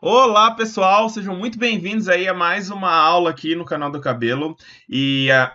Olá, pessoal, sejam muito bem-vindos aí a mais uma aula aqui no canal do Cabelo.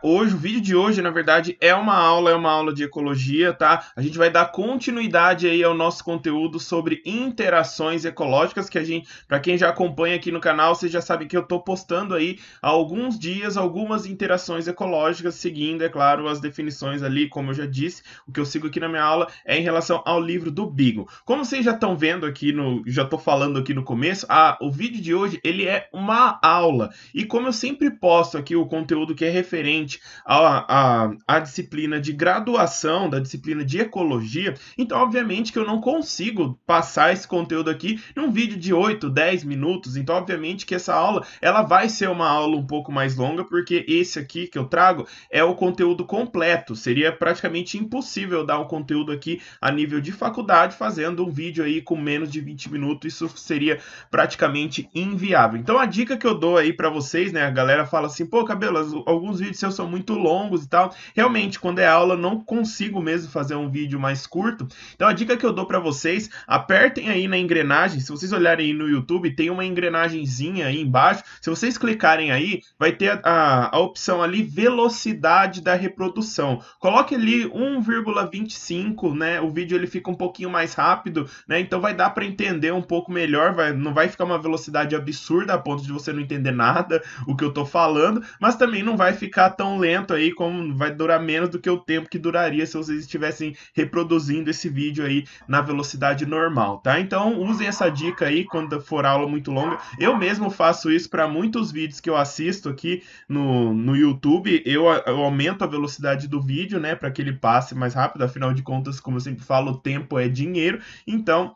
Hoje, o vídeo de hoje, na verdade, é uma aula de ecologia, tá? A gente vai dar continuidade aí ao nosso conteúdo sobre interações ecológicas, que para quem já acompanha aqui no canal, vocês já sabem que eu tô postando aí há alguns dias algumas interações ecológicas, seguindo, é claro, as definições ali, como eu já disse, o que eu sigo aqui na minha aula é em relação ao livro do Beagle. Como vocês já estão vendo aqui já tô falando aqui no começo, o vídeo de hoje ele é uma aula. E como eu sempre posto aqui o conteúdo que é referente à disciplina de graduação, da disciplina de ecologia, então obviamente que eu não consigo passar esse conteúdo aqui num vídeo de 8, 10 minutos. Então obviamente que essa aula ela vai ser uma aula um pouco mais longa, porque esse aqui que eu trago é o conteúdo completo. Seria praticamente impossível dar um conteúdo aqui a nível de faculdade fazendo um vídeo aí com menos de 20 minutos. Isso seria praticamente inviável. Então a dica que eu dou aí para vocês, né, a galera fala assim, pô, Cabelo, alguns vídeos seus são muito longos e tal. Realmente, quando é aula, eu não consigo mesmo fazer um vídeo mais curto. Então a dica que eu dou para vocês, apertem aí na engrenagem. Se vocês olharem aí no YouTube, tem uma engrenagemzinha aí embaixo. Se vocês clicarem aí, vai ter a opção ali velocidade da reprodução. Coloque ali 1,25, né? O vídeo ele fica um pouquinho mais rápido, né? Então vai dar para entender um pouco melhor, não vai ficar uma velocidade absurda a ponto de você não entender nada o que eu tô falando, mas também não vai ficar tão lento aí, como vai durar menos do que o tempo que duraria se vocês estivessem reproduzindo esse vídeo aí na velocidade normal, tá? Então usem essa dica aí quando for aula muito longa. Eu mesmo faço isso para muitos vídeos que eu assisto aqui no YouTube. Eu aumento a velocidade do vídeo, né, para que ele passe mais rápido. Afinal de contas, como eu sempre falo, o tempo é dinheiro. Então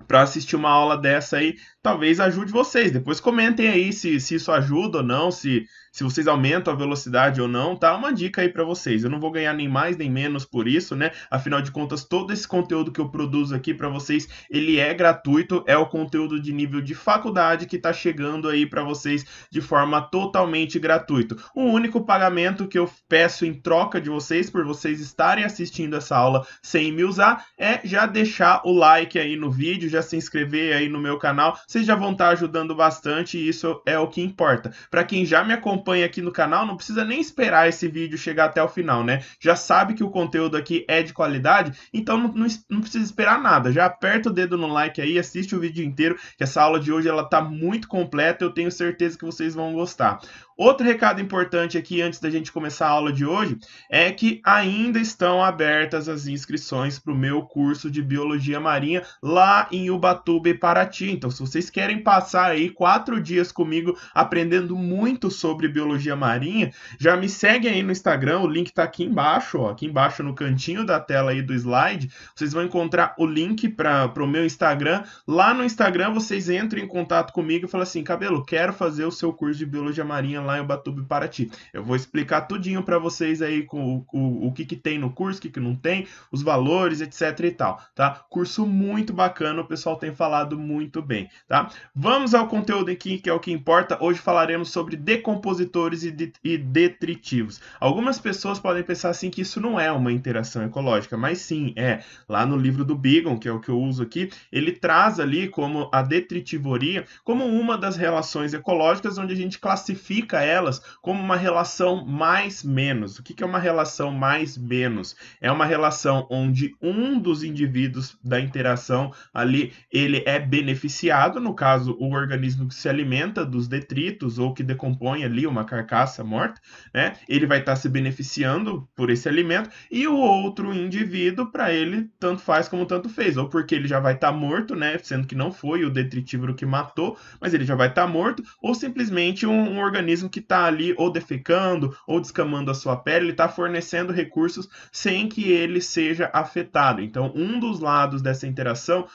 para assistir uma aula dessa aí, talvez ajude vocês. Depois comentem aí se isso ajuda ou não, se vocês aumentam a velocidade ou não, tá? Uma dica aí para vocês. Eu não vou ganhar nem mais nem menos por isso, né? Afinal de contas, todo esse conteúdo que eu produzo aqui para vocês, ele é gratuito, é o conteúdo de nível de faculdade que tá chegando aí para vocês de forma totalmente gratuita. O único pagamento que eu peço em troca de vocês, por vocês estarem assistindo essa aula sem me usar, é já deixar o like aí no vídeo, já se inscrever aí no meu canal. Vocês já vão estar ajudando bastante e isso é o que importa. Para quem já me acompanha aqui no canal, não precisa nem esperar esse vídeo chegar até o final, né? Já sabe que o conteúdo aqui é de qualidade, então não precisa esperar nada. Já aperta o dedo no like aí, assiste o vídeo inteiro, que essa aula de hoje ela tá muito completa, eu tenho certeza que vocês vão gostar. Outro recado importante aqui antes da gente começar a aula de hoje é que ainda estão abertas as inscrições para o meu curso de Biologia Marinha lá em Ubatuba e Paraty. Então, se vocês querem passar aí 4 dias comigo aprendendo muito sobre Biologia Marinha, já me seguem aí no Instagram, o link está aqui embaixo, ó, aqui embaixo no cantinho da tela aí do slide. Vocês vão encontrar o link para o meu Instagram. Lá no Instagram vocês entram em contato comigo e falam assim, Cabelo, quero fazer o seu curso de Biologia Marinha lá em Ubatuba e Paraty. Eu vou explicar tudinho para vocês aí com o que tem no curso, o que não tem, os valores, etc e tal, tá? Curso muito bacana, o pessoal tem falado muito bem, tá? Vamos ao conteúdo aqui, que é o que importa. Hoje falaremos sobre decompositores e detritivos. Algumas pessoas podem pensar assim que isso não é uma interação ecológica, mas sim, é. Lá no livro do Beagle, que é o que eu uso aqui, ele traz ali como a detritivoria como uma das relações ecológicas onde a gente classifica elas como uma relação mais-menos. O que é uma relação mais-menos? É uma relação onde um dos indivíduos da interação ali, ele é beneficiado, no caso, o organismo que se alimenta dos detritos ou que decompõe ali uma carcaça morta, né? Ele vai estar se beneficiando por esse alimento e o outro indivíduo, para ele, tanto faz como tanto fez, ou porque ele já vai estar morto, né? Sendo que não foi o detritívoro que matou, mas ele já vai estar morto, ou simplesmente um organismo que está ali ou defecando ou descamando a sua pele, ele está fornecendo recursos sem que ele seja afetado. Então, um dos lados dessa interação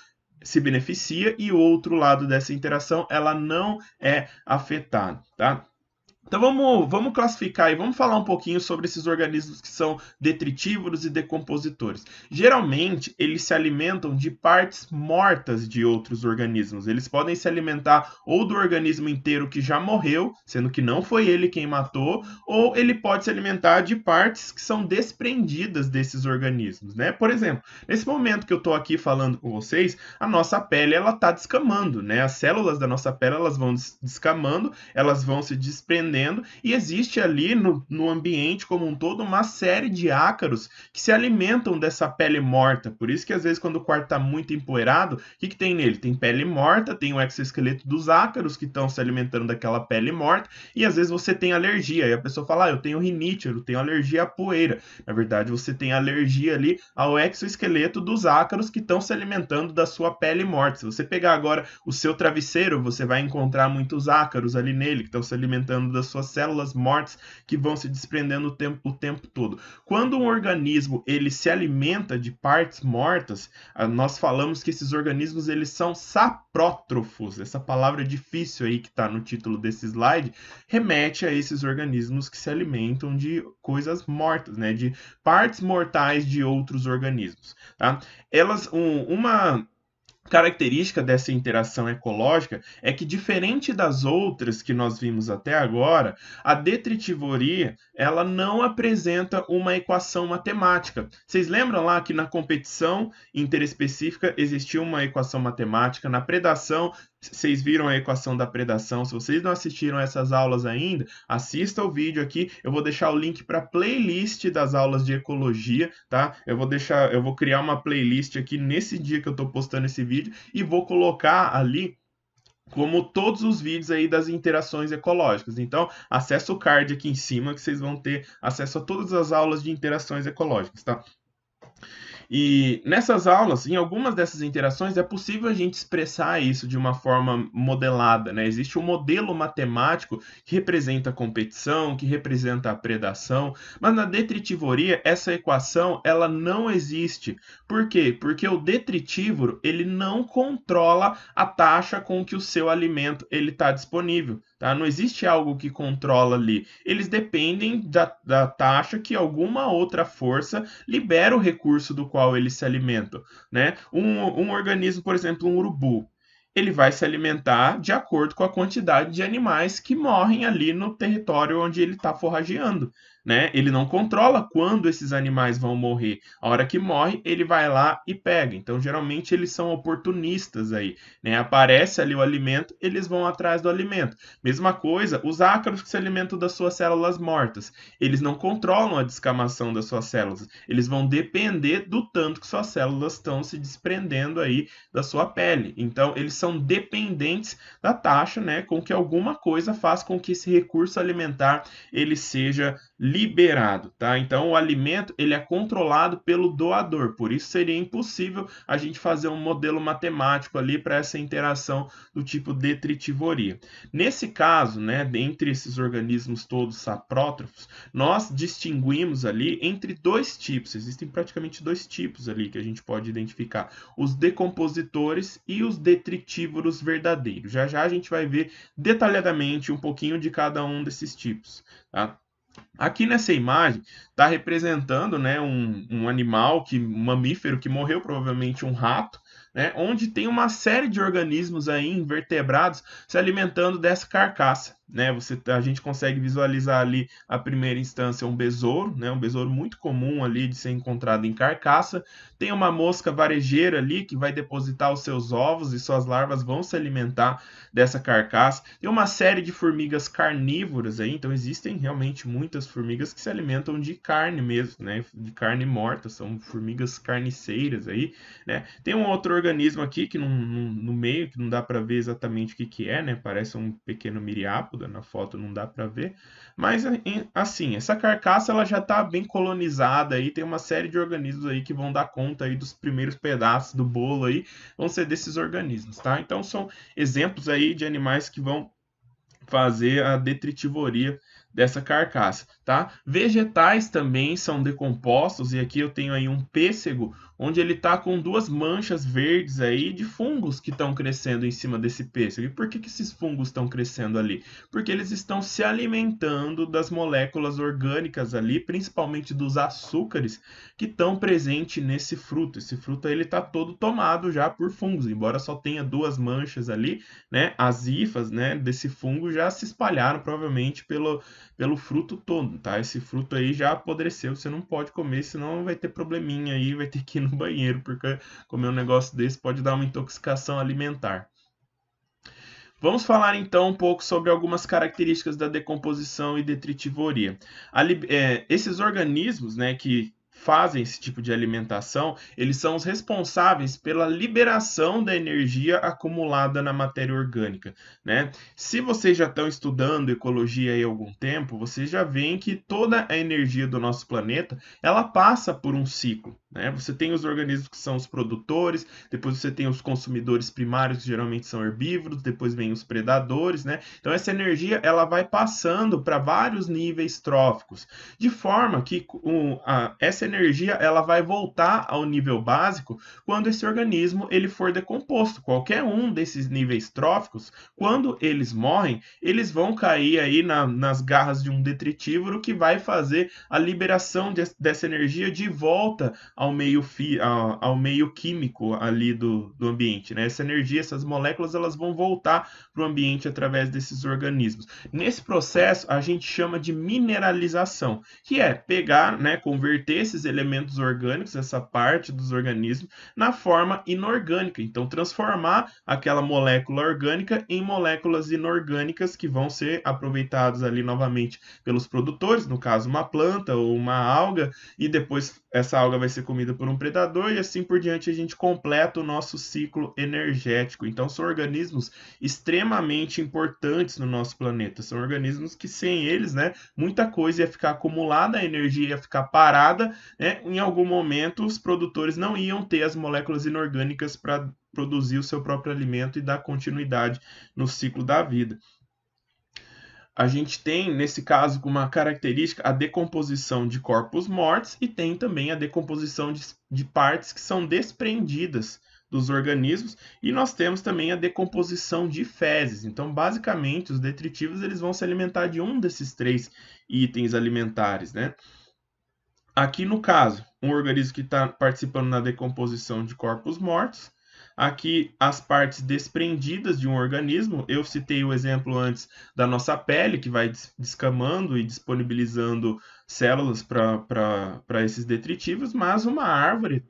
se beneficia e o outro lado dessa interação ela não é afetada, tá? Então vamos classificar e vamos falar um pouquinho sobre esses organismos que são detritívoros e decompositores. Geralmente, eles se alimentam de partes mortas de outros organismos. Eles podem se alimentar ou do organismo inteiro que já morreu, sendo que não foi ele quem matou, ou ele pode se alimentar de partes que são desprendidas desses organismos, né? Por exemplo, nesse momento que eu estou aqui falando com vocês, a nossa pele ela está descamando, né? As células da nossa pele elas vão descamando, elas vão se desprendendo e existe ali no ambiente como um todo uma série de ácaros que se alimentam dessa pele morta. Por isso que às vezes quando o quarto está muito empoeirado, o que tem nele? Tem pele morta, tem o exoesqueleto dos ácaros que estão se alimentando daquela pele morta e às vezes você tem alergia. E a pessoa fala, eu tenho rinite, eu tenho alergia à poeira. Na verdade, você tem alergia ali ao exoesqueleto dos ácaros que estão se alimentando da sua pele morta. Se você pegar agora o seu travesseiro, você vai encontrar muitos ácaros ali nele que estão se alimentando das suas células mortas que vão se desprendendo o tempo todo. Quando um organismo ele se alimenta de partes mortas, nós falamos que esses organismos eles são saprótrofos. Essa palavra difícil aí que está no título desse slide remete a esses organismos que se alimentam de coisas mortas, né? De partes mortais de outros organismos. Tá? Uma característica dessa interação ecológica é que, diferente das outras que nós vimos até agora, a detritivoria ela não apresenta uma equação matemática. Vocês lembram lá que na competição interespecífica existia uma equação matemática, na predação vocês viram a equação da predação. Se vocês não assistiram essas aulas ainda, assista o vídeo aqui. Eu vou deixar o link para a playlist das aulas de ecologia, tá? Eu vou criar uma playlist aqui nesse dia que eu estou postando esse vídeo e vou colocar ali como todos os vídeos aí das interações ecológicas. Então, acessa o card aqui em cima que vocês vão ter acesso a todas as aulas de interações ecológicas, tá? E nessas aulas, em algumas dessas interações, é possível a gente expressar isso de uma forma modelada, né? Existe um modelo matemático que representa a competição, que representa a predação, mas na detritivoria essa equação ela não existe. Por quê? Porque o detritívoro ele não controla a taxa com que o seu alimento ele está disponível. Tá? Não existe algo que controla ali. Eles dependem da taxa que alguma outra força libera o recurso do qual eles se alimentam. Né? Um organismo, por exemplo, um urubu, ele vai se alimentar de acordo com a quantidade de animais que morrem ali no território onde ele está forrageando. Né? Ele não controla quando esses animais vão morrer. A hora que morre, ele vai lá e pega. Então, geralmente, eles são oportunistas aí. Né? Aparece ali o alimento, eles vão atrás do alimento. Mesma coisa, os ácaros que se alimentam das suas células mortas. Eles não controlam a descamação das suas células. Eles vão depender do tanto que suas células estão se desprendendo aí da sua pele. Então, eles são dependentes da taxa, né, com que alguma coisa faz com que esse recurso alimentar ele seja liberado, tá? Então, o alimento ele é controlado pelo doador. Por isso, seria impossível a gente fazer um modelo matemático ali para essa interação do tipo detritivoria. Nesse caso, né, dentre esses organismos todos saprótrofos, nós distinguimos ali entre dois tipos. Existem praticamente dois tipos ali que a gente pode identificar: os decompositores e os detritívoros verdadeiros. Já já a gente vai ver detalhadamente um pouquinho de cada um desses tipos, tá? Aqui nessa imagem está representando, né, um animal, um mamífero que morreu, provavelmente um rato, né, onde tem uma série de organismos aí invertebrados se alimentando dessa carcaça. Né, a gente consegue visualizar ali a primeira instância um besouro, né, um besouro muito comum ali de ser encontrado em carcaça. Tem uma mosca varejeira ali que vai depositar os seus ovos e suas larvas vão se alimentar dessa carcaça. Tem uma série de formigas carnívoras aí, então existem realmente muitas formigas que se alimentam de carne mesmo, né, de carne morta, são formigas carniceiras aí, né. Tem um outro organismo aqui que no meio que não dá para ver exatamente o que é, né, parece um pequeno miriápodo, na foto não dá para ver, mas assim, essa carcaça ela já está bem colonizada aí, tem uma série de organismos aí que vão dar conta aí dos primeiros pedaços do bolo aí, vão ser desses organismos, tá? Então são exemplos aí de animais que vão fazer a detritivoria dessa carcaça, tá? Vegetais também são decompostos, e aqui eu tenho aí um pêssego onde ele está com duas manchas verdes aí de fungos que estão crescendo em cima desse pêssego. E por que esses fungos estão crescendo ali? Porque eles estão se alimentando das moléculas orgânicas ali, principalmente dos açúcares que estão presentes nesse fruto. Esse fruto aí, ele está todo tomado já por fungos, embora só tenha duas manchas ali, né? As hifas, né, desse fungo já se espalharam provavelmente pelo fruto todo, tá? Esse fruto aí já apodreceu, você não pode comer, senão vai ter probleminha aí, vai ter que ir no banheiro, porque comer um negócio desse pode dar uma intoxicação alimentar. Vamos falar então um pouco sobre algumas características da decomposição e detritivoria. Esses organismos, né, que fazem esse tipo de alimentação, eles são os responsáveis pela liberação da energia acumulada na matéria orgânica, né? Se vocês já estão estudando ecologia há algum tempo, vocês já veem que toda a energia do nosso planeta, ela passa por um ciclo, né? Você tem os organismos que são os produtores, depois você tem os consumidores primários, que geralmente são herbívoros, depois vem os predadores, né? Então essa energia, ela vai passando para vários níveis tróficos, de forma que essa energia, ela vai voltar ao nível básico quando esse organismo ele for decomposto. Qualquer um desses níveis tróficos, quando eles morrem, eles vão cair aí nas garras de um detritívoro que vai fazer a liberação dessa energia de volta ao meio químico ali do ambiente, né? Essa energia, essas moléculas, elas vão voltar para o ambiente através desses organismos. Nesse processo, a gente chama de mineralização, que é pegar, né, converter esses elementos orgânicos, essa parte dos organismos, na forma inorgânica. Então, transformar aquela molécula orgânica em moléculas inorgânicas que vão ser aproveitadas ali novamente pelos produtores, no caso uma planta ou uma alga, e depois essa alga vai ser comida por um predador e assim por diante a gente completa o nosso ciclo energético. Então, são organismos extremamente importantes no nosso planeta. São organismos que sem eles, né, muita coisa ia ficar acumulada, a energia ia ficar parada, né? Em algum momento os produtores não iam ter as moléculas inorgânicas para produzir o seu próprio alimento e dar continuidade no ciclo da vida. A gente tem, nesse caso, uma característica, a decomposição de corpos mortos e tem também a decomposição de partes que são desprendidas dos organismos e nós temos também a decomposição de fezes. Então, basicamente, os detritivos eles vão se alimentar de um desses três itens alimentares, né? Aqui no caso, um organismo que está participando na decomposição de corpos mortos. Aqui as partes desprendidas de um organismo. Eu citei o exemplo antes da nossa pele, que vai descamando e disponibilizando células para esses detritivos, mas uma árvore,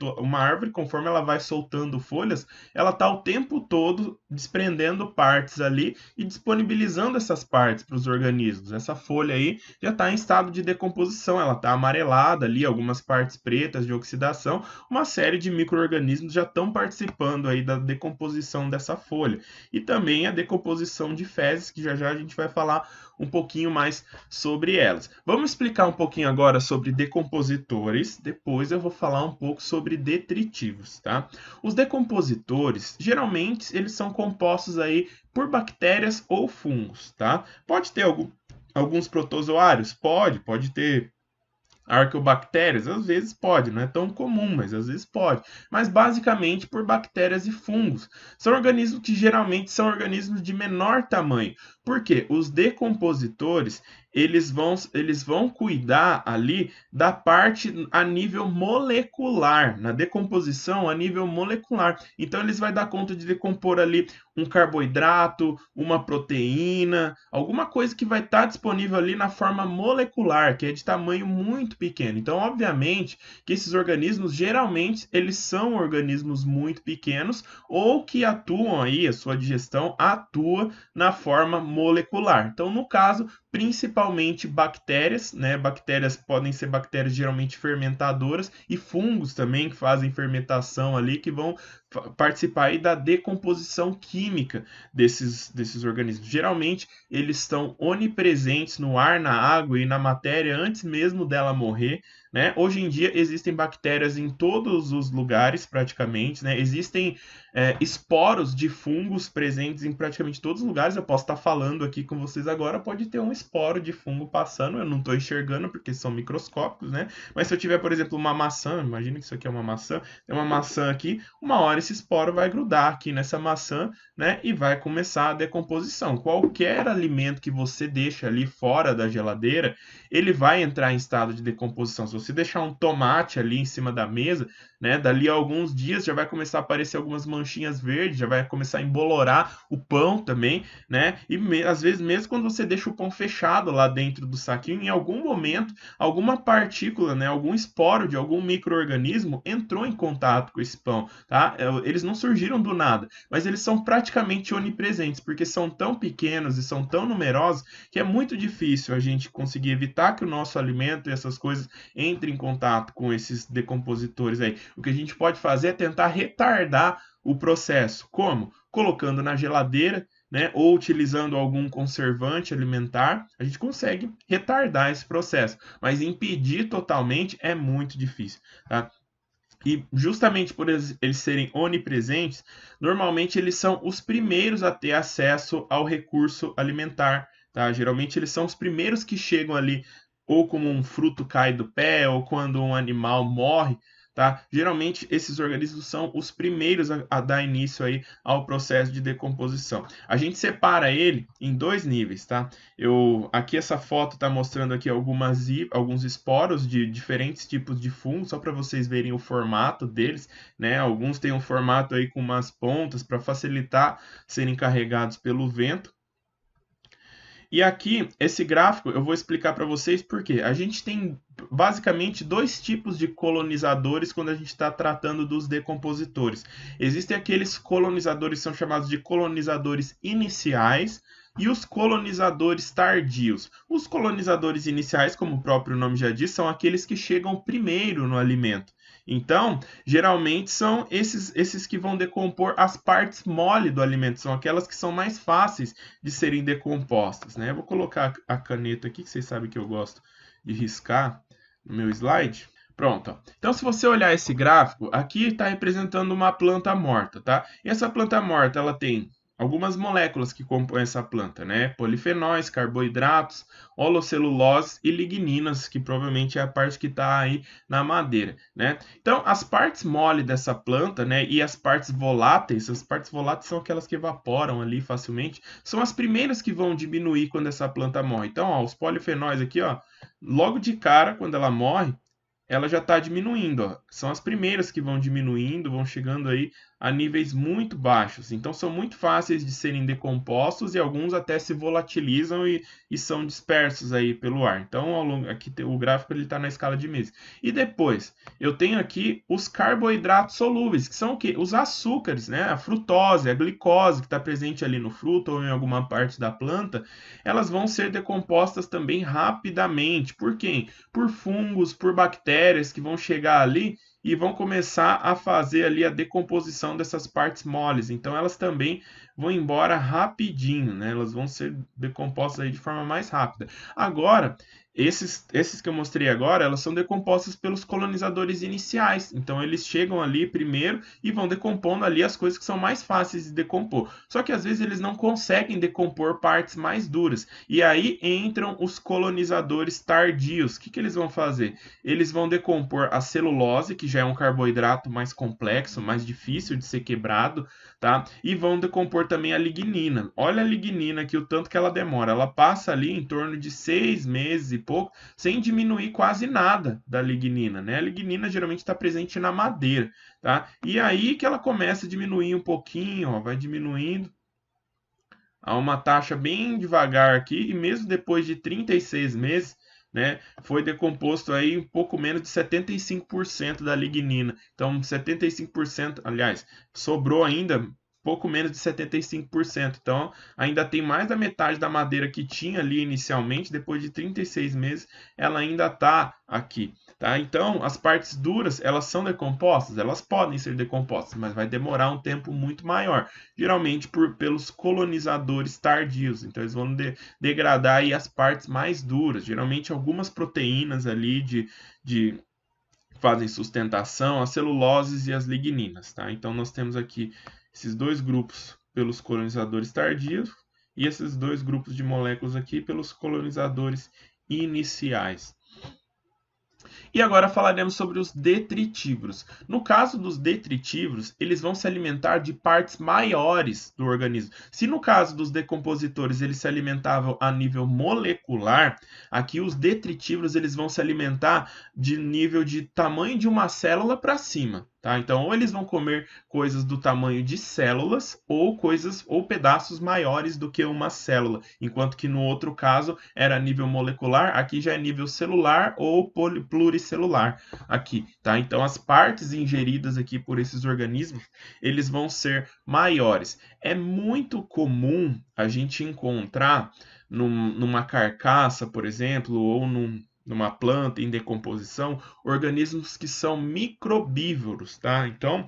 conforme ela vai soltando folhas, ela está o tempo todo desprendendo partes ali e disponibilizando essas partes para os organismos. Essa folha aí já está em estado de decomposição, ela está amarelada ali, algumas partes pretas de oxidação, uma série de micro-organismos já estão participando aí da decomposição dessa folha. E também a decomposição de fezes, que já já a gente vai falar um pouquinho mais sobre elas. Vamos explicar um pouquinho agora sobre decompositores, depois eu vou falar um pouco sobre detritivos, tá? Os decompositores, geralmente, eles são compostos aí por bactérias ou fungos, tá? Pode ter alguns protozoários? Pode ter arqueobactérias, às vezes pode, não é tão comum, mas às vezes pode. Mas basicamente por bactérias e fungos. São organismos que geralmente são organismos de menor tamanho. Por quê? Os decompositores, eles vão cuidar ali da parte a nível molecular, na decomposição a nível molecular. Então eles vão dar conta de decompor ali um carboidrato, uma proteína, alguma coisa que vai estar disponível ali na forma molecular, que é de tamanho muito pequeno. Então, obviamente, que esses organismos geralmente eles são organismos muito pequenos ou que atuam aí, a sua digestão atua na forma molecular. Então, no caso, principalmente bactérias, né? Bactérias podem ser bactérias geralmente fermentadoras e fungos também que fazem fermentação ali, que vão participar aí da decomposição química desses organismos. Geralmente, eles estão onipresentes no ar, na água e na matéria antes mesmo dela morrer, né? Hoje em dia existem bactérias em todos os lugares, praticamente, né? Existem esporos de fungos presentes em praticamente todos os lugares. Eu posso estar falando aqui com vocês agora, pode ter um esporo de fungo passando, eu não estou enxergando porque são microscópicos, né? Mas se eu tiver, por exemplo, uma maçã, imagina que isso aqui é uma maçã, tem uma maçã aqui, uma hora esse esporo vai grudar aqui nessa maçã, né? E vai começar a decomposição. Qualquer alimento que você deixa ali fora da geladeira, ele vai entrar em estado de decomposição. Se você deixar um tomate ali em cima da mesa, né, dali a alguns dias já vai começar a aparecer algumas manchinhas verdes, já vai começar a embolorar o pão também, né? E às vezes mesmo quando você deixa o pão fechado lá dentro do saquinho, em algum momento, alguma partícula, né, algum esporo de algum micro-organismo entrou em contato com esse pão, tá? Eles não surgiram do nada, mas eles são praticamente onipresentes, porque são tão pequenos e são tão numerosos que é muito difícil a gente conseguir evitar que o nosso alimento e essas coisas entrem em contato com esses decompositores aí. O que a gente pode fazer é tentar retardar o processo. Como? Colocando na geladeira, né, ou utilizando algum conservante alimentar, a gente consegue retardar esse processo. Mas impedir totalmente é muito difícil, tá? E justamente por eles serem onipresentes, normalmente eles são os primeiros a ter acesso ao recurso alimentar, tá? Geralmente eles são os primeiros que chegam ali, ou como um fruto cai do pé, ou quando um animal morre, tá? Geralmente esses organismos são os primeiros a dar início aí ao processo de decomposição. A gente separa ele em dois níveis, tá? Aqui essa foto está mostrando aqui alguns esporos de diferentes tipos de fungos, só para vocês verem o formato deles, né? Alguns têm um formato aí com umas pontas para facilitar serem carregados pelo vento. E aqui, esse gráfico, eu vou explicar para vocês por quê. A gente tem basicamente dois tipos de colonizadores quando a gente está tratando dos decompositores. Existem aqueles colonizadores que são chamados de colonizadores iniciais e os colonizadores tardios. Os colonizadores iniciais, como o próprio nome já diz, são aqueles que chegam primeiro no alimento. Então, geralmente são esses que vão decompor as partes mole do alimento, são aquelas que são mais fáceis de serem decompostas, né? Eu vou colocar a caneta aqui, que vocês sabem que eu gosto de riscar no meu slide. Pronto. Ó. Então, se você olhar esse gráfico, aqui está representando uma planta morta, tá? E essa planta morta, ela tem algumas moléculas que compõem essa planta, né? Polifenóis, carboidratos, holosselulose e ligninas, que provavelmente é a parte que está aí na madeira, né? Então, as partes mole dessa planta, né, e as partes voláteis são aquelas que evaporam ali facilmente, são as primeiras que vão diminuir quando essa planta morre. Então, ó, os polifenóis aqui, ó, logo de cara, quando ela morre, ela já está diminuindo, ó. São as primeiras que vão diminuindo, vão chegando aí a níveis muito baixos. Então são muito fáceis de serem decompostos e alguns até se volatilizam e são dispersos aí pelo ar. Então aqui o gráfico está na escala de meses. E depois eu tenho aqui os carboidratos solúveis, que são o quê? Os açúcares, né? A frutose, a glicose que está presente ali no fruto ou em alguma parte da planta, elas vão ser decompostas também rapidamente. Por quem? Por fungos, por bactérias que vão chegar ali e vão começar a fazer ali a decomposição dessas partes moles. Então elas também vão embora rapidinho, né? Elas vão ser decompostas aí de forma mais rápida. Agora, esses que eu mostrei agora, elas são decompostas pelos colonizadores iniciais. Então eles chegam ali primeiro e vão decompondo ali as coisas que são mais fáceis de decompor. Só que às vezes eles não conseguem decompor partes mais duras. E aí entram os colonizadores tardios. O que eles vão fazer? Eles vão decompor a celulose, que já é um carboidrato mais complexo, mais difícil de ser quebrado, tá? E vão decompor também a lignina. Olha a lignina aqui, o tanto que ela demora. Ela passa ali em torno de 6 meses e pouco, sem diminuir quase nada da lignina, né? A lignina geralmente está presente na madeira, tá? E aí que ela começa a diminuir um pouquinho, ó, vai diminuindo a uma taxa bem devagar aqui, e mesmo depois de 36 meses, né, foi decomposto aí um pouco menos de 75% da lignina. Então, 75%, aliás, sobrou ainda pouco menos de 75%. Então, ainda tem mais da metade da madeira que tinha ali inicialmente, depois de 36 meses, ela ainda está aqui. Tá? Então, as partes duras, elas são decompostas? Elas podem ser decompostas, mas vai demorar um tempo muito maior. Geralmente pelos colonizadores tardios. Então, eles vão degradar aí as partes mais duras. Geralmente, algumas proteínas ali de fazem sustentação, as celuloses e as ligninas. Tá? Então, nós temos aqui esses dois grupos pelos colonizadores tardios e esses dois grupos de moléculas aqui pelos colonizadores iniciais. E agora falaremos sobre os detritívoros. No caso dos detritívoros, eles vão se alimentar de partes maiores do organismo. Se no caso dos decompositores eles se alimentavam a nível molecular, aqui os detritívoros eles vão se alimentar de nível de tamanho de uma célula para cima. Tá? Então, ou eles vão comer coisas do tamanho de células ou pedaços maiores do que uma célula, enquanto que no outro caso era nível molecular, aqui já é nível celular ou pluricelular aqui, tá? Então, as partes ingeridas aqui por esses organismos, eles vão ser maiores. É muito comum a gente encontrar numa carcaça, por exemplo, ou numa planta em decomposição, organismos que são microbívoros, tá? Então,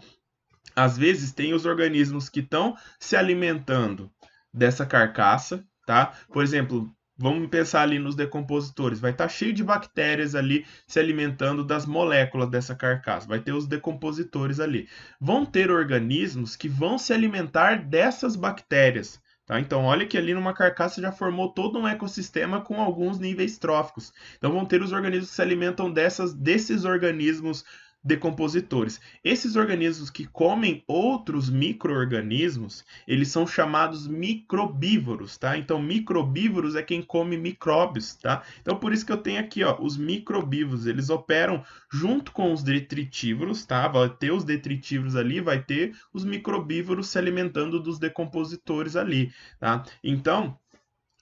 às vezes tem os organismos que estão se alimentando dessa carcaça, tá? Por exemplo, vamos pensar ali nos decompositores, vai estar cheio de bactérias ali se alimentando das moléculas dessa carcaça, vai ter os decompositores ali. Vão ter organismos que vão se alimentar dessas bactérias. Tá? Então, olha que ali numa carcaça já formou todo um ecossistema com alguns níveis tróficos. Então, vão ter os organismos que se alimentam desses organismos decompositores. Esses organismos que comem outros micro-organismos, eles são chamados microbívoros, tá? Então, microbívoros é quem come micróbios, tá? Então, por isso que eu tenho aqui, ó, os microbívoros, eles operam junto com os detritívoros, tá? Vai ter os detritívoros ali, vai ter os microbívoros se alimentando dos decompositores ali, tá? Então,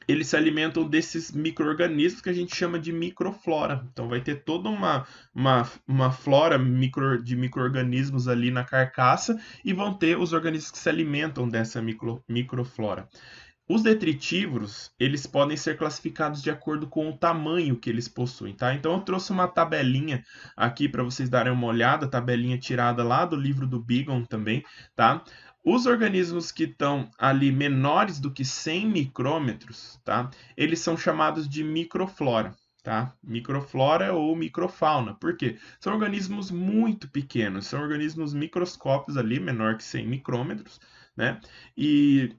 eles se alimentam desses micro-organismos que a gente chama de microflora. Então vai ter toda uma flora de micro-organismos ali na carcaça e vão ter os organismos que se alimentam dessa microflora. Os detritívoros, eles podem ser classificados de acordo com o tamanho que eles possuem, tá? Então eu trouxe uma tabelinha aqui para vocês darem uma olhada, tabelinha tirada lá do livro do Beagon também, tá? Os organismos que estão ali menores do que 100 micrômetros, tá? Eles são chamados de microflora, tá? Microflora ou microfauna. Por quê? São organismos muito pequenos, são organismos microscópicos ali, menor que 100 micrômetros, né? E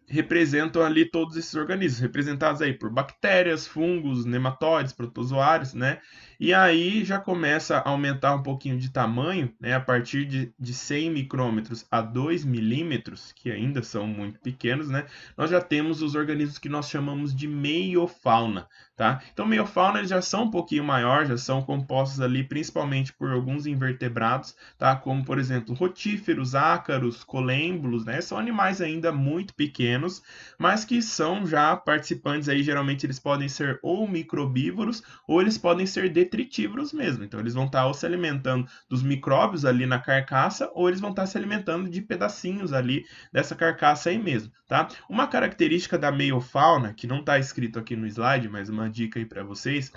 representam ali todos esses organismos, representados aí por bactérias, fungos, nematóides, protozoários, né? E aí já começa a aumentar um pouquinho de tamanho, né? A partir de 100 micrômetros a 2 milímetros, que ainda são muito pequenos, né? Nós já temos os organismos que nós chamamos de meiofauna, tá? Então, meiofauna eles já são um pouquinho maior, já são compostos ali principalmente por alguns invertebrados, tá? Como, por exemplo, rotíferos, ácaros, colêmbulos, né? São animais ainda muito pequenos, mas que são já participantes aí, geralmente eles podem ser ou microbívoros ou eles podem ser detritívoros mesmo. Então eles vão estar ou se alimentando dos micróbios ali na carcaça ou eles vão estar se alimentando de pedacinhos ali dessa carcaça aí mesmo, tá? Uma característica da meiofauna, que não está escrito aqui no slide, mas uma dica aí para vocês,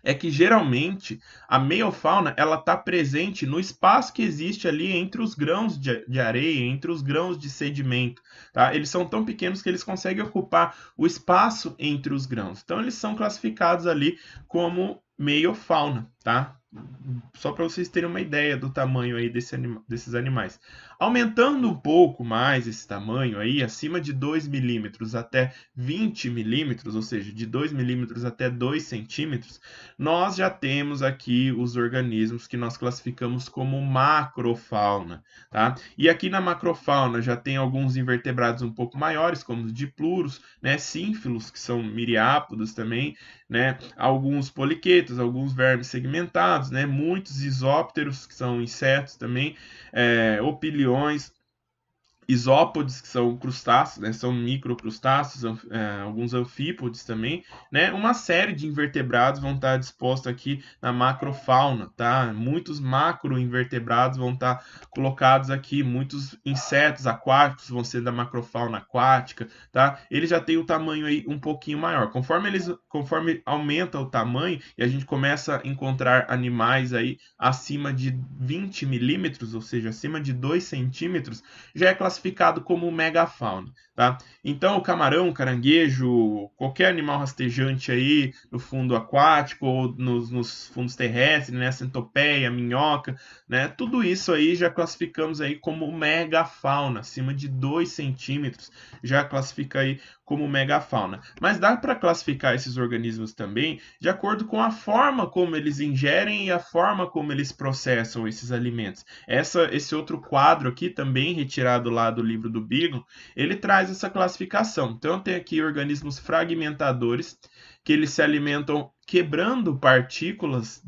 é que geralmente a meiofauna ela está presente no espaço que existe ali entre os grãos de areia, entre os grãos de sedimento. Tá? Eles são tão pequenos que eles conseguem ocupar o espaço entre os grãos. Então eles são classificados ali como meiofauna, tá? Só para vocês terem uma ideia do tamanho aí desses animais. Aumentando um pouco mais esse tamanho aí, acima de 2 milímetros até 20 milímetros, ou seja, de 2 milímetros até 2 centímetros, nós já temos aqui os organismos que nós classificamos como macrofauna, tá? E aqui na macrofauna já tem alguns invertebrados um pouco maiores, como os dipluros, né? Sínfilos, que são miriápodos também, né? Alguns poliquetos, alguns vermes segmentados, né? Muitos isópteros, que são insetos também, opiliões, isópodes, que são crustáceos, né, são microcrustáceos, alguns anfípodes também, né, uma série de invertebrados vão estar dispostos aqui na macrofauna, tá? Muitos macroinvertebrados vão estar colocados aqui, muitos insetos aquáticos vão ser da macrofauna aquática, tá? Ele já tem o tamanho aí um pouquinho maior. Conforme aumenta o tamanho e a gente começa a encontrar animais aí acima de 20 milímetros, ou seja, acima de 2 centímetros, já é classificado como megafauna, tá? Então, o camarão, caranguejo, qualquer animal rastejante aí no fundo aquático ou nos fundos terrestres, né? Centopeia, minhoca, né? Tudo isso aí já classificamos aí como megafauna, acima de 2 centímetros, já classifica aí como megafauna. Mas dá para classificar esses organismos também de acordo com a forma como eles ingerem e a forma como eles processam esses alimentos. Esse outro quadro aqui, também retirado lá do livro do Beagle, ele traz essa classificação. Então, tem aqui organismos fragmentadores, que eles se alimentam quebrando partículas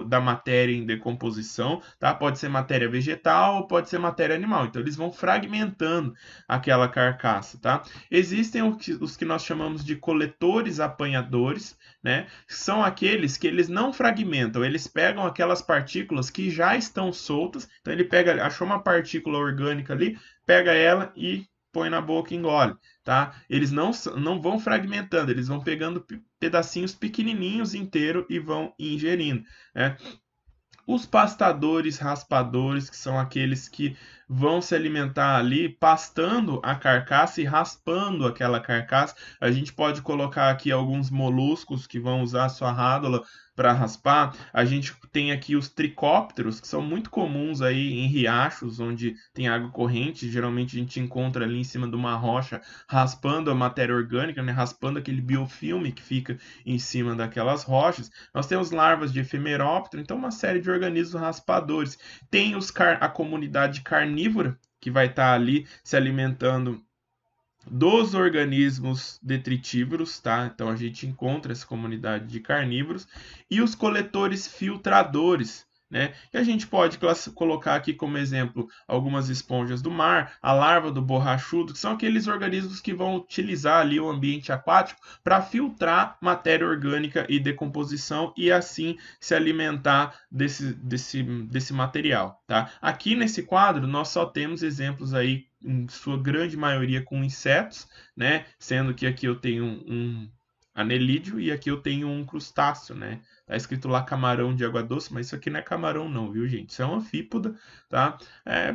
da matéria em decomposição, tá? Pode ser matéria vegetal ou pode ser matéria animal. Então, eles vão fragmentando aquela carcaça, tá? Existem os que nós chamamos de coletores apanhadores, né? São aqueles que eles não fragmentam, eles pegam aquelas partículas que já estão soltas. Então, ele pega, achou uma partícula orgânica ali, pega ela e põe na boca e engole, tá? Eles não vão fragmentando, eles vão pegando pedacinhos pequenininhos inteiros e vão ingerindo, né? Os pastadores raspadores, que são aqueles que vão se alimentar ali pastando a carcaça e raspando aquela carcaça. A gente pode colocar aqui alguns moluscos que vão usar a sua rádula para raspar. A gente tem aqui os tricópteros, que são muito comuns aí em riachos, onde tem água corrente. Geralmente a gente encontra ali em cima de uma rocha, raspando a matéria orgânica, né? Raspando aquele biofilme que fica em cima daquelas rochas. Nós temos larvas de efemeróptero, então uma série de organismos raspadores. Tem a comunidade carnívora, que vai estar ali se alimentando dos organismos detritívoros, tá? Então a gente encontra essa comunidade de carnívoros e os coletores filtradores, né? E a gente pode colocar aqui como exemplo algumas esponjas do mar, a larva do borrachudo, que são aqueles organismos que vão utilizar ali o ambiente aquático para filtrar matéria orgânica e decomposição e assim se alimentar desse material, tá? Aqui nesse quadro nós só temos exemplos aí em sua grande maioria com insetos, né? Sendo que aqui eu tenho um anelídeo e aqui eu tenho um crustáceo, né? Tá escrito lá camarão de água doce, mas isso aqui não é camarão não, viu, gente? Isso é um anfípoda, tá?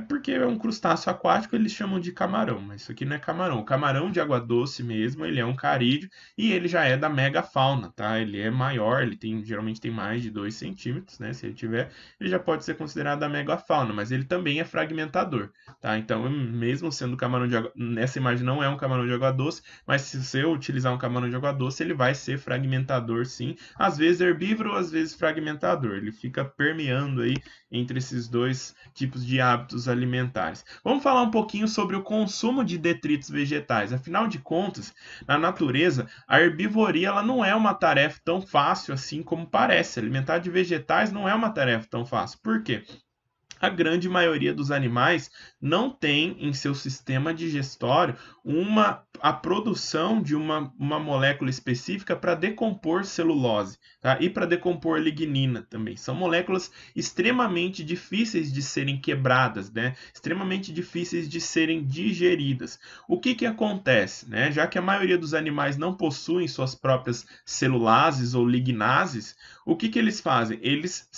Porque é um crustáceo aquático, eles chamam de camarão, mas isso aqui não é camarão. O camarão de água doce mesmo, ele é um carídeo e ele já é da megafauna, tá? Ele é maior, geralmente tem mais de 2 centímetros, né? Se ele tiver, ele já pode ser considerado da megafauna, mas ele também é fragmentador, tá? Então, mesmo sendo camarão de água, nessa imagem não é um camarão de água doce, mas se você utilizar um camarão de água doce, ele vai ser fragmentador, sim. Às vezes herbívoro, às vezes fragmentador. Ele fica permeando aí entre esses dois tipos de hábitos alimentares. Vamos falar um pouquinho sobre o consumo de detritos vegetais. Afinal de contas, na natureza, a herbivoria ela não é uma tarefa tão fácil assim como parece. Alimentar de vegetais não é uma tarefa tão fácil. Por quê? A grande maioria dos animais não tem em seu sistema digestório a produção de uma molécula específica para decompor celulose, tá? E para decompor lignina também. São moléculas extremamente difíceis de serem quebradas, né? Extremamente difíceis de serem digeridas. O que acontece, né? Já que a maioria dos animais não possuem suas próprias celulases ou lignases, o que eles fazem? Eles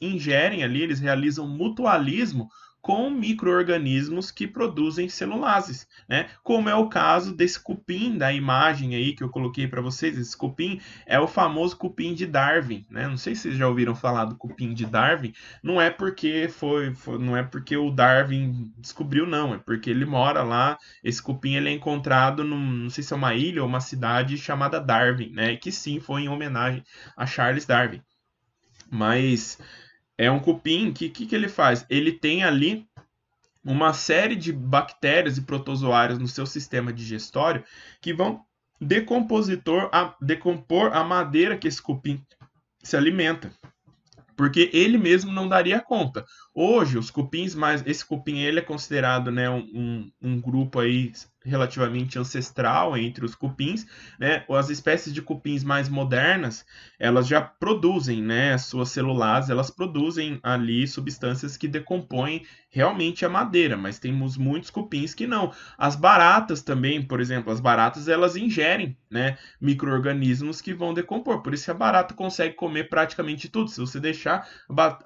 ingerem ali, eles realizam mutualismo com micro-organismos que produzem celulases, né? Como é o caso desse cupim da imagem aí que eu coloquei para vocês. Esse cupim é o famoso cupim de Darwin, né? Não sei se vocês já ouviram falar do cupim de Darwin. Não é porque não é porque o Darwin descobriu, não. É porque ele mora lá. Esse cupim ele é encontrado não sei se é uma ilha ou uma cidade chamada Darwin, né? Que sim foi em homenagem a Charles Darwin. Mas é um cupim que ele faz? Ele tem ali uma série de bactérias e protozoários no seu sistema digestório que vão decompor a madeira que esse cupim se alimenta. porque ele mesmo não daria conta. Hoje, os cupins mais... Esse cupim ele é considerado, né, um grupo aí relativamente ancestral entre os cupins, né? As espécies de cupins mais modernas, elas já produzem, né, as suas celulases, elas produzem ali substâncias que decompõem realmente a madeira, mas temos muitos cupins que não. As baratas também, por exemplo, as baratas elas ingerem, né, micro-organismos que vão decompor. Por isso que a barata consegue comer praticamente tudo. Se você deixar,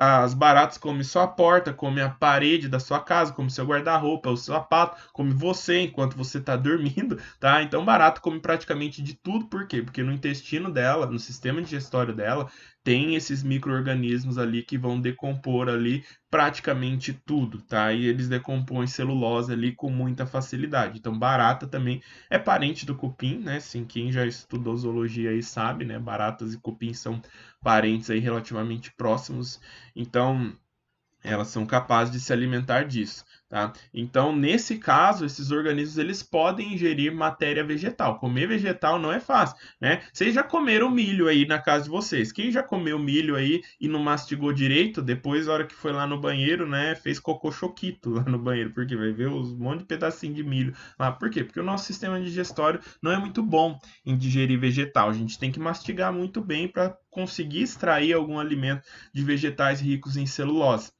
as baratas comem sua porta, come a parede da sua casa, come seu guarda-roupa, o seu sapato, come você enquanto você está dormindo, tá? Então barata come praticamente de tudo. Por quê? Porque no intestino dela, no sistema digestório dela, tem esses micro-organismos ali que vão decompor ali praticamente tudo, tá? E eles decompõem celulose ali com muita facilidade. Então, barata também é parente do cupim, né? Sim, quem já estudou zoologia aí sabe, né? Baratas e cupins são parentes aí relativamente próximos. Então, elas são capazes de se alimentar disso, tá? Então, nesse caso, esses organismos eles podem ingerir matéria vegetal. Comer vegetal não é fácil, né? Vocês já comeram milho aí na casa de vocês? Quem já comeu milho aí e não mastigou direito, depois, na hora que foi lá no banheiro, né, fez cocô choquito lá no banheiro, porque vai ver um monte de pedacinho de milho lá. Por quê? Porque o nosso sistema digestório não é muito bom em digerir vegetal. A gente tem que mastigar muito bem para conseguir extrair algum alimento de vegetais ricos em celulose.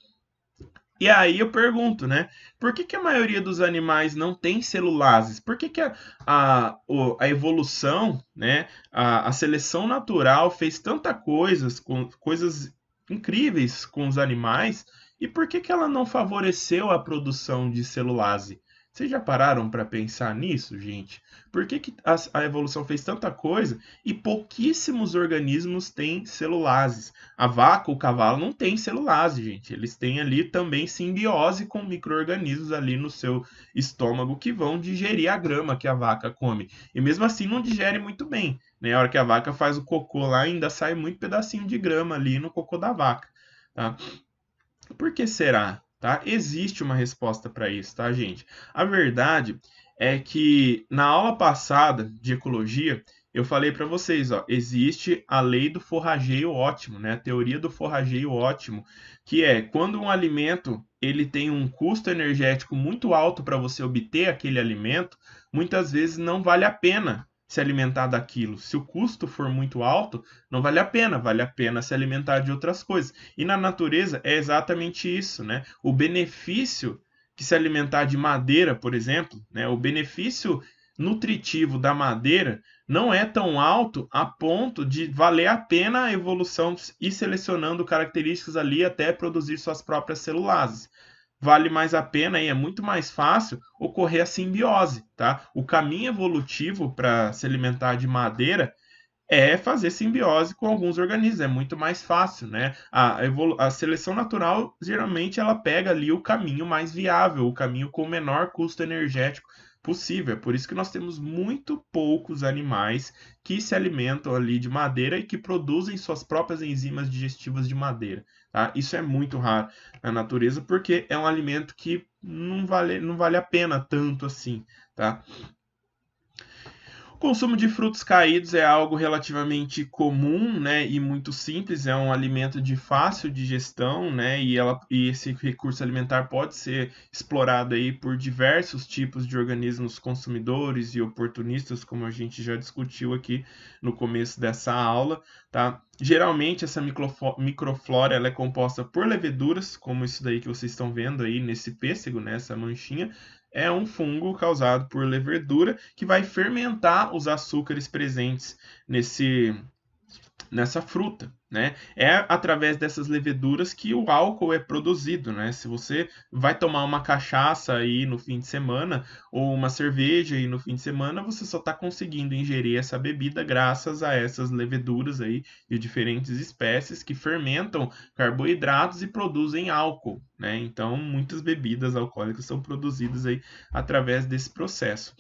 E aí eu pergunto, né? Por que, que a maioria dos animais não tem celulases? Por que, que a evolução, né? A seleção natural fez tanta coisas, coisas incríveis com os animais, e por que, que ela não favoreceu a produção de celulase? Vocês já pararam para pensar nisso, gente? Por que, que a evolução fez tanta coisa e pouquíssimos organismos têm celulases? A vaca, o cavalo não tem celulase, gente. Eles têm ali também simbiose com micro-organismos ali no seu estômago que vão digerir a grama que a vaca come. E mesmo assim não digere muito bem, né? A hora que a vaca faz o cocô lá, ainda sai muito pedacinho de grama ali no cocô da vaca, tá? Por que será? Tá? Existe uma resposta para isso, tá, gente? A verdade é que na aula passada de ecologia, eu falei para vocês, ó, existe a lei do forrageio ótimo, né? A teoria do forrageio ótimo, que é quando um alimento ele tem um custo energético muito alto para você obter aquele alimento, muitas vezes não vale a pena se alimentar daquilo. Se o custo for muito alto, não vale a pena se alimentar de outras coisas. E na natureza é exatamente isso, né? O benefício que se alimentar de madeira, por exemplo, né? O benefício nutritivo da madeira não é tão alto a ponto de valer a pena a evolução ir selecionando características ali até produzir suas próprias celulases. Vale mais a pena e é muito mais fácil ocorrer a simbiose, tá? O caminho evolutivo para se alimentar de madeira é fazer simbiose com alguns organismos, é muito mais fácil, né? A seleção natural, geralmente, ela pega ali o caminho mais viável, o caminho com o menor custo energético possível. É por isso que nós temos muito poucos animais que se alimentam ali de madeira e que produzem suas próprias enzimas digestivas de madeira, tá? Isso é muito raro na natureza porque é um alimento que não vale a pena tanto assim, tá? O consumo de frutos caídos é algo relativamente comum, né, e muito simples, é um alimento de fácil digestão, né, e esse recurso alimentar pode ser explorado aí por diversos tipos de organismos consumidores e oportunistas, como a gente já discutiu aqui no começo dessa aula, tá? Geralmente essa microflora ela é composta por leveduras, como isso daí que vocês estão vendo aí nesse pêssego, né, essa manchinha, é um fungo causado por levedura que vai fermentar os açúcares presentes nessa fruta, né? É através dessas leveduras que o álcool é produzido, né? Se você vai tomar uma cachaça aí no fim de semana ou uma cerveja aí no fim de semana, você só está conseguindo ingerir essa bebida graças a essas leveduras aí de diferentes espécies que fermentam carboidratos e produzem álcool, né? Então, muitas bebidas alcoólicas são produzidas aí através desse processo.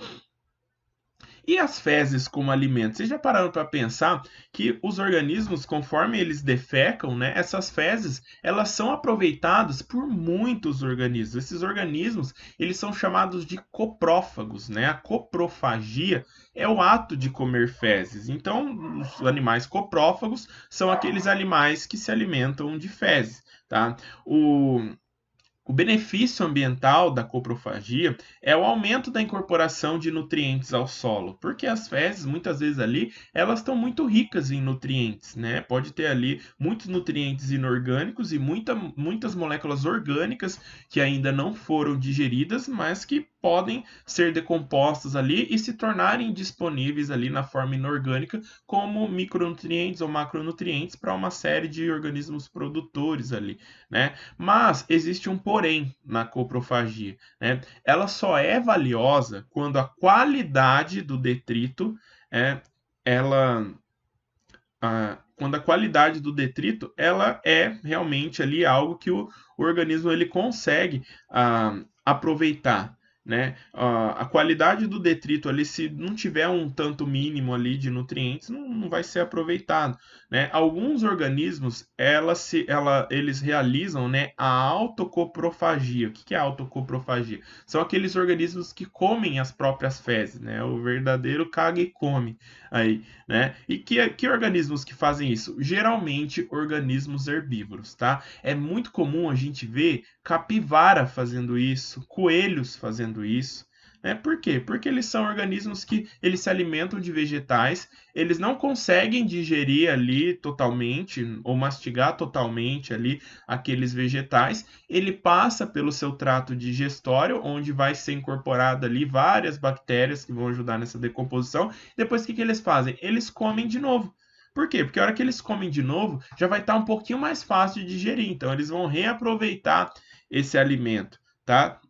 E as fezes como alimento? Vocês já pararam para pensar que os organismos, conforme eles defecam, né, essas fezes, elas são aproveitadas por muitos organismos. Esses organismos, eles são chamados de coprófagos, né? A coprofagia é o ato de comer fezes. Então, os animais coprófagos são aqueles animais que se alimentam de fezes, tá? O benefício ambiental da coprofagia é o aumento da incorporação de nutrientes ao solo, porque as fezes, muitas vezes ali, elas estão muito ricas em nutrientes, né? Pode ter ali muitos nutrientes inorgânicos e muitas moléculas orgânicas que ainda não foram digeridas, mas que podem ser decompostas ali e se tornarem disponíveis ali na forma inorgânica como micronutrientes ou macronutrientes para uma série de organismos produtores ali, né? Mas existe um porém na coprofagia, né? Ela só é valiosa quando a qualidade do detrito ela quando a qualidade do detrito ela é realmente ali algo que o organismo ele consegue aproveitar, né? A qualidade do detrito ali, se não tiver um tanto mínimo ali de nutrientes, não vai ser aproveitado, né? Alguns organismos eles realizam, né, a autocoprofagia. O que é a autocoprofagia? São aqueles organismos que comem as próprias fezes, né? O verdadeiro caga e come aí, né? E que organismos que fazem isso? Geralmente organismos herbívoros, tá? É muito comum a gente ver capivara fazendo isso, coelhos fazendo isso, né? Por quê? Porque eles são organismos que eles se alimentam de vegetais, eles não conseguem digerir ali totalmente ou mastigar totalmente ali aqueles vegetais, ele passa pelo seu trato digestório, onde vai ser incorporado ali várias bactérias que vão ajudar nessa decomposição. Depois o que eles fazem? Eles comem de novo. Por quê? Porque a hora que eles comem de novo, já vai estar um pouquinho mais fácil de digerir. Então, eles vão reaproveitar esse alimento, tá?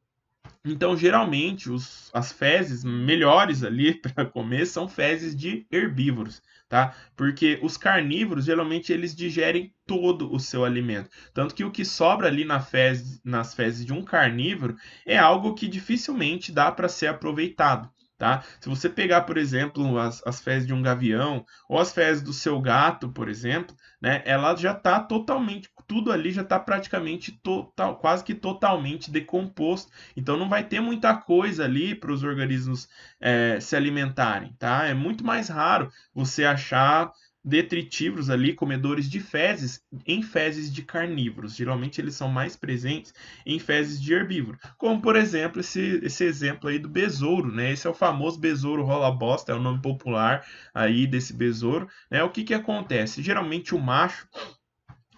Então, geralmente, as fezes melhores ali para comer são fezes de herbívoros, tá? Porque os carnívoros, geralmente, eles digerem todo o seu alimento. Tanto que o que sobra ali nas fezes de um carnívoro é algo que dificilmente dá para ser aproveitado. Tá? Se você pegar, por exemplo, as fezes de um gavião ou as fezes do seu gato, por exemplo, né, ela já está totalmente, tudo ali já está praticamente quase que totalmente decomposto. Então não vai ter muita coisa ali para os organismos se alimentarem, tá? É muito mais raro você achar detritívoros ali, comedores de fezes, em fezes de carnívoros. Geralmente eles são mais presentes em fezes de herbívoro. Como, por exemplo, esse exemplo aí do besouro, né? Esse é o famoso besouro rola-bosta, é o nome popular aí desse besouro, né? O que acontece? Geralmente o macho,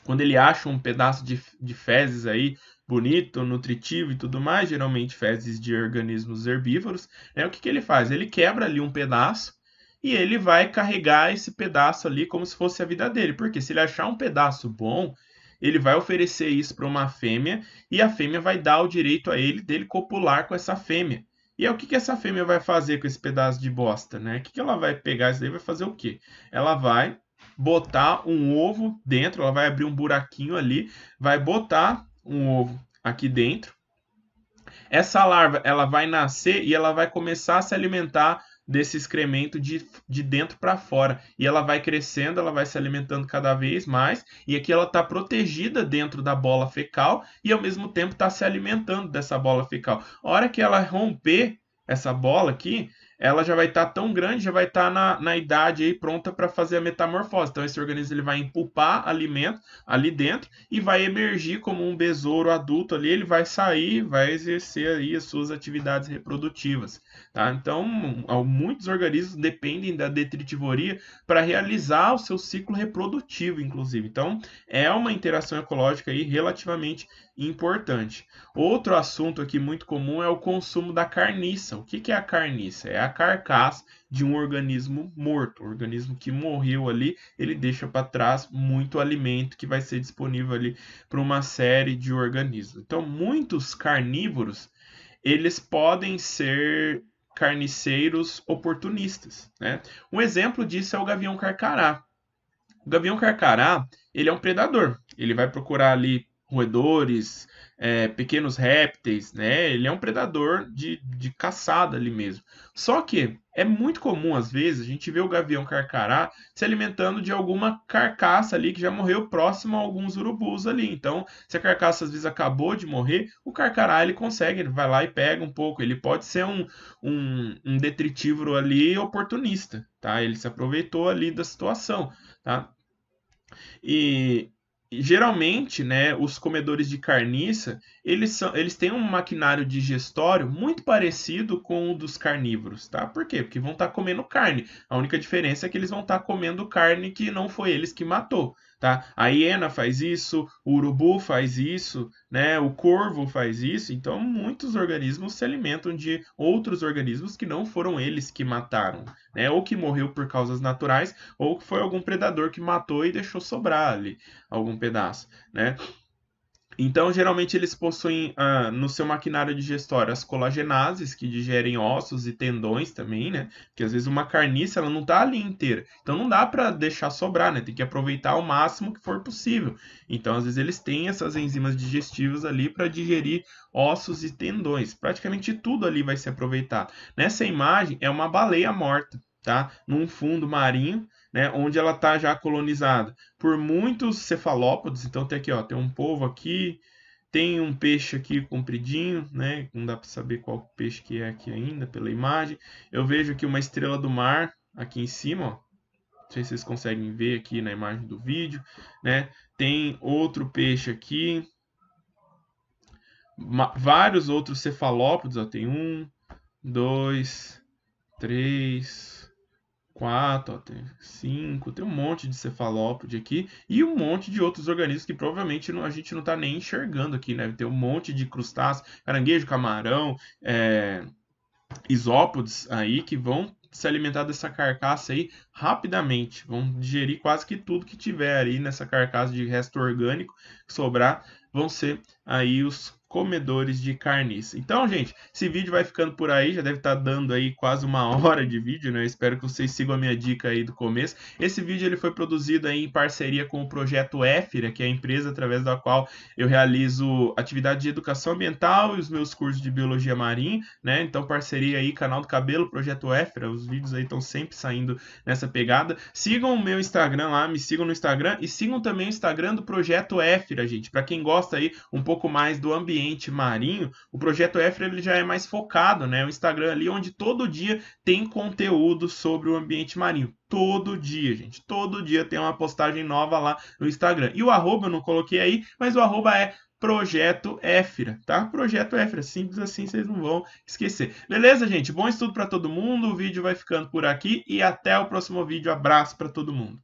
quando ele acha um pedaço de fezes aí bonito, nutritivo e tudo mais, geralmente fezes de organismos herbívoros, né? O que ele faz? Ele quebra ali um pedaço e ele vai carregar esse pedaço ali como se fosse a vida dele. Porque se ele achar um pedaço bom, ele vai oferecer isso para uma fêmea e a fêmea vai dar o direito a ele dele copular com essa fêmea. E aí, o que essa fêmea vai fazer com esse pedaço de bosta, né? O que ela vai pegar isso daí e vai fazer o quê? Ela vai botar um ovo dentro, ela vai abrir um buraquinho ali, vai botar um ovo aqui dentro. Essa larva, ela vai nascer e ela vai começar a se alimentar desse excremento de dentro para fora. E ela vai crescendo, ela vai se alimentando cada vez mais. E aqui ela está protegida dentro da bola fecal e ao mesmo tempo está se alimentando dessa bola fecal. A hora que ela romper essa bola aqui, ela já vai estar tão grande, já vai estar na idade aí pronta para fazer a metamorfose. Então esse organismo ele vai empulpar alimento ali dentro e vai emergir como um besouro adulto ali, ele vai sair, vai exercer aí as suas atividades reprodutivas, tá? Então, muitos organismos dependem da detritivoria para realizar o seu ciclo reprodutivo, inclusive. Então, é uma interação ecológica aí relativamente importante. Outro assunto aqui muito comum é o consumo da carniça. O que é a carniça? É a carcaça de um organismo morto, um organismo que morreu ali, ele deixa para trás muito alimento que vai ser disponível ali para uma série de organismos. Então, muitos carnívoros, eles podem ser carniceiros oportunistas, né? Um exemplo disso é o gavião carcará. O gavião carcará, ele é um predador. Ele vai procurar ali roedores, pequenos répteis, né? Ele é um predador de caçada ali mesmo. Só que é muito comum, às vezes, a gente vê o gavião carcará se alimentando de alguma carcaça ali que já morreu próximo a alguns urubus ali. Então, se a carcaça às vezes acabou de morrer, o carcará ele consegue, ele vai lá e pega um pouco. Ele pode ser um detritívoro ali oportunista, tá? Ele se aproveitou ali da situação, tá? E, e geralmente, né, os comedores de carniça, eles têm um maquinário digestório muito parecido com o dos carnívoros, tá? Por quê? Porque vão estar comendo carne. A única diferença é que eles vão estar comendo carne que não foi eles que matou, tá? A hiena faz isso, o urubu faz isso, né? O corvo faz isso. Então, muitos organismos se alimentam de outros organismos que não foram eles que mataram, né? Ou que morreu por causas naturais, ou que foi algum predador que matou e deixou sobrar ali algum pedaço, né? Então, geralmente, eles possuem no seu maquinário digestório as colagenases, que digerem ossos e tendões também, né? Porque às vezes uma carniça ela não tá ali inteira. Então, não dá para deixar sobrar, né? Tem que aproveitar o máximo que for possível. Então, às vezes, eles têm essas enzimas digestivas ali para digerir ossos e tendões. Praticamente tudo ali vai ser aproveitado. Nessa imagem, é uma baleia morta, tá? Num fundo marinho, né? Onde ela está já colonizada por muitos cefalópodes. Então tem aqui, ó, tem um polvo aqui, tem um peixe aqui compridinho, né? Não dá para saber qual peixe que é aqui ainda pela imagem. Eu vejo aqui uma estrela do mar aqui em cima, ó. Não sei se vocês conseguem ver aqui na imagem do vídeo, né? Tem outro peixe aqui, vários outros cefalópodes, ó. Tem um, dois, três, 4, ó, tem 5, tem um monte de cefalópode aqui e um monte de outros organismos que provavelmente a gente não está nem enxergando aqui, né? Tem um monte de crustáceos, caranguejo, camarão, isópodes aí que vão se alimentar dessa carcaça aí rapidamente, vão digerir quase que tudo que tiver aí nessa carcaça de resto orgânico que sobrar, vão ser aí os comedores de carniça. Então, gente, esse vídeo vai ficando por aí, já deve estar dando aí quase uma hora de vídeo, né? Eu espero que vocês sigam a minha dica aí do começo. Esse vídeo ele foi produzido aí em parceria com o projeto Éfira, que é a empresa através da qual eu realizo atividade de educação ambiental e os meus cursos de biologia marinha, né? Então, parceria aí, canal do Cabelo, projeto Éfira, os vídeos aí estão sempre saindo nessa pegada. Sigam o meu Instagram lá, me sigam no Instagram e sigam também o Instagram do projeto Éfira, gente. Para quem gosta aí um pouco mais do ambiente marinho, o projeto Éfira ele já é mais focado, né? O Instagram ali onde todo dia tem conteúdo sobre o ambiente marinho. Todo dia, gente. Todo dia tem uma postagem nova lá no Instagram. E o arroba eu não coloquei aí, mas o arroba é Projeto Éfira, tá? Projeto Éfira, simples assim, vocês não vão esquecer. Beleza, gente? Bom estudo para todo mundo. O vídeo vai ficando por aqui e até o próximo vídeo. Abraço para todo mundo.